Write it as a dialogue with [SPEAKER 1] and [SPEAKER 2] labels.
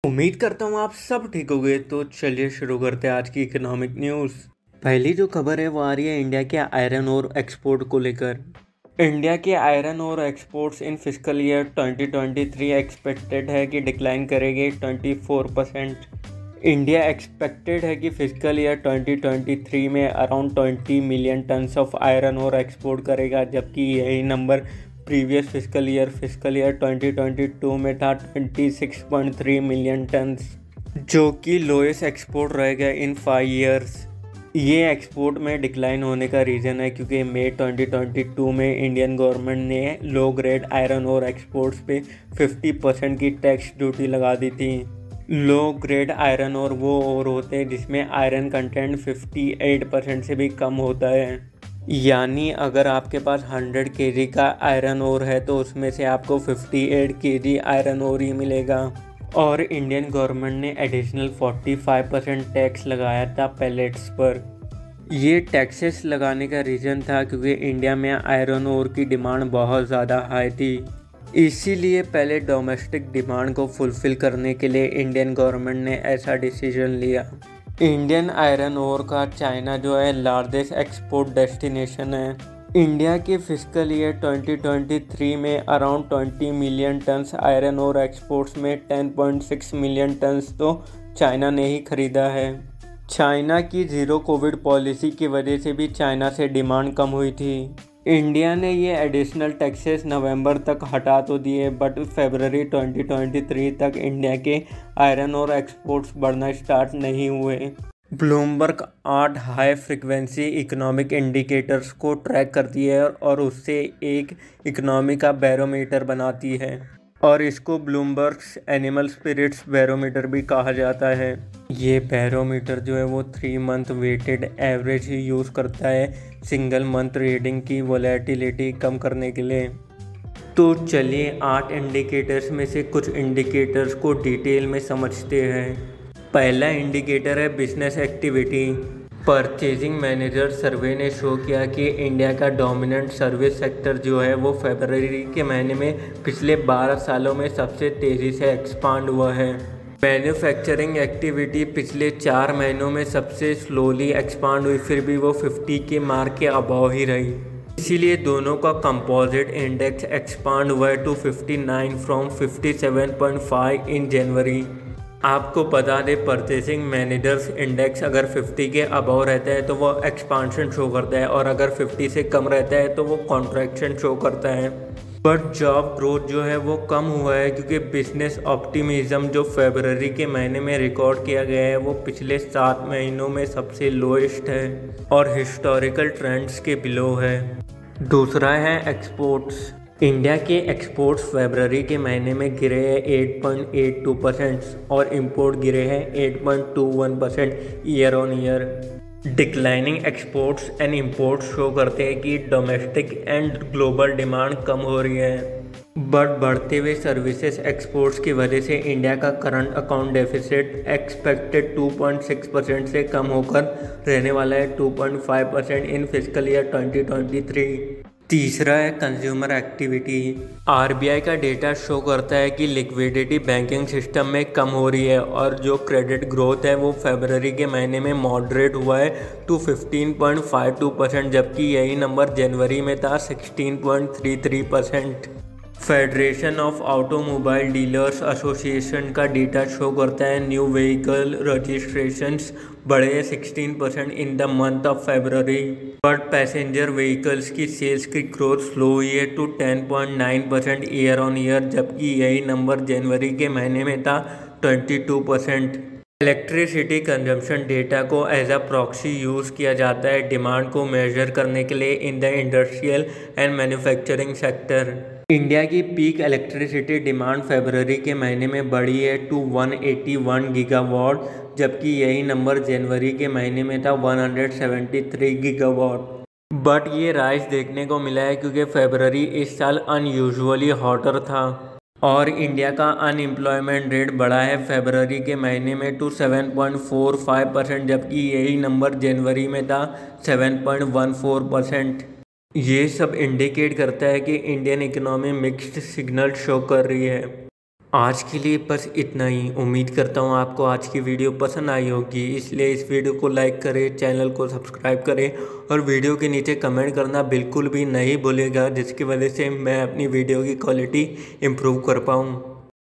[SPEAKER 1] उम्मीद करता हूँ आप सब ठीक हो गए। तो चलिए शुरू करते हैं आज की इकोनॉमिक न्यूज़। पहली जो खबर है वो आ रही है इंडिया के आयरन ओर एक्सपोर्ट को लेकर। इंडिया के iron ore exports in fiscal year 2023 expected है कि डिक्लाइन करेंगे 24%। इंडिया एक्सपेक्टेड है कि फिजिकल ईयर 2023 में around 20 million tons of iron ore export करेगा, जबकि यही नंबर प्रीवियस फिजिकल ईयर 2022 में था 26.3 मिलियन टन्स, जो कि लोएस्ट एक्सपोर्ट रहेगा इन 5 ईयर्स। ये एक्सपोर्ट में डिक्लाइन होने का रीज़न है क्योंकि मई 2022 में इंडियन गवर्नमेंट ने low grade iron ore exports पे 50% की टैक्स ड्यूटी लगा दी थी। लो ग्रेड आयरन ओर वो ओर होते हैं जिसमें आयरन कंटेंट 58% से भी कम होता है। यानी अगर आपके पास 100 केजी का आयरन ओर है तो उसमें से आपको 58 केजी आयरन ओर ही मिलेगा। और इंडियन गवर्नमेंट ने एडिशनल 45% टैक्स लगाया था पैलेट्स पर। ये टैक्सेस लगाने का रीज़न था क्योंकि इंडिया में आयरन ओर की डिमांड बहुत ज़्यादा हाई थी, इसीलिए पहले डोमेस्टिक डिमांड को फुलफ़िल करने के लिए इंडियन गवर्नमेंट ने ऐसा डिसीजन लिया। इंडियन आयरन ओर का चाइना जो है लार्जेस्ट एक्सपोर्ट डेस्टिनेशन है। इंडिया के फिजिकल ईयर 2023 में around 20 million tons iron ore exports में 10.6 मिलियन टन्स तो चाइना ने ही खरीदा है। चाइना की ज़ीरो कोविड पॉलिसी की वजह से भी चाइना से डिमांड कम हुई थी। इंडिया ने ये एडिशनल टैक्सेस नवंबर तक हटा तो दिए, बट फरवरी 2023 तक इंडिया के आयरन और एक्सपोर्ट्स बढ़ना स्टार्ट नहीं हुए। Bloomberg 8 high frequency economic indicators को ट्रैक करती है और उससे एक इकोनॉमी का बैरोमीटर बनाती है, और इसको ब्लूमबर्ग्स एनिमल स्पिरिट्स बैरोमीटर भी कहा जाता है। ये बैरोमीटर जो है वो 3 मंथ वेटेड एवरेज ही यूज़ करता है सिंगल मंथ रीडिंग की वोलेटिलिटी कम करने के लिए। तो चलिए 8 इंडिकेटर्स में से कुछ इंडिकेटर्स को डिटेल में समझते हैं। पहला इंडिकेटर है बिजनेस एक्टिविटी। परचेजिंग मैनेजर सर्वे ने शो किया कि इंडिया का डोमिनेंट सर्विस सेक्टर जो है वो फरवरी के महीने में पिछले 12 सालों में सबसे तेज़ी से एक्सपांड हुआ है। मैन्युफैक्चरिंग एक्टिविटी पिछले 4 महीनों में सबसे स्लोली एक्सपांड हुई, फिर भी वो 50 के मार्क के अबव ही रही। इसीलिए दोनों का कंपोजिट इंडेक्स एक्सपांड हुआ है टू 59 फ्रॉम 57.5 इन जनवरी। आपको बता दें परचेसिंग मैनेजर्स इंडेक्स अगर 50 के अबव रहता है तो वो एक्सपांशन शो करता है, और अगर 50 से कम रहता है तो वो कॉन्ट्रैक्शन शो करता है। बट जॉब ग्रोथ जो है वो कम हुआ है क्योंकि बिजनेस ऑप्टिमिज्म जो फरवरी के महीने में रिकॉर्ड किया गया है वो पिछले 7 महीनों में सबसे लोएस्ट है और हिस्टोरिकल ट्रेंड्स के बिलो है। दूसरा है एक्सपोर्ट्स। इंडिया के एक्सपोर्ट्स फरवरी के महीने में गिरे हैं 8.82% और इंपोर्ट गिरे हैं 8.21% year on year. Declining exports and imports show करते हैं कि डोमेस्टिक एंड ग्लोबल डिमांड कम हो रही है, बट बढ़ते हुए सर्विसेज एक्सपोर्ट्स की वजह से इंडिया का करंट अकाउंट डेफिसिट एक्सपेक्टेड 2.6% से कम होकर रहने वाला है 2.5% इन फिजिकल ईयर 2023। तीसरा है कंज्यूमर एक्टिविटी। आरबीआई का डेटा शो करता है कि लिक्विडिटी बैंकिंग सिस्टम में कम हो रही है और जो क्रेडिट ग्रोथ है वो फरवरी के महीने में मॉडरेट हुआ है टू 15.52%, जबकि यही नंबर जनवरी में था 16.33%। Federation of automobile dealers association का डेटा शो करता है न्यू व्हीकल रजिस्ट्रेशंस बढ़े 16% in the month of February, but passenger vehicles की सेल्स की ग्रोथ स्लो हुई है टू 10.9% ईयर ऑन ईयर, जबकि यही नंबर जनवरी के महीने में था 22%। इलेक्ट्रिसिटी कंजम्पशन डेटा को एज अ प्रॉक्सी यूज़ किया जाता है डिमांड को मेजर करने के लिए in the industrial and manufacturing sector. India की पीक इलेक्ट्रिसिटी डिमांड फरवरी के महीने में बढ़ी है टू 181 गीगावाट, जबकि यही नंबर जनवरी के महीने में था 173 गीगावाट। बट ये राइज देखने को मिला है क्योंकि फरवरी इस साल अनयूजुअली हॉटर था और इंडिया का अनएम्प्लॉयमेंट रेट बढ़ा है फरवरी के महीने में टू 7.45%, जबकि यही नंबर जनवरी में था 7.14%। ये सब इंडिकेट करता है कि Indian economy mixed signal show कर रही है। आज के लिए बस इतना ही। उम्मीद करता हूँ आपको आज की वीडियो पसंद आई होगी, इसलिए इस वीडियो को लाइक करें, चैनल को सब्सक्राइब करें और वीडियो के नीचे कमेंट करना बिल्कुल भी नहीं भूलेगा, जिसकी वजह से मैं अपनी वीडियो की क्वालिटी इम्प्रूव कर पाऊँ।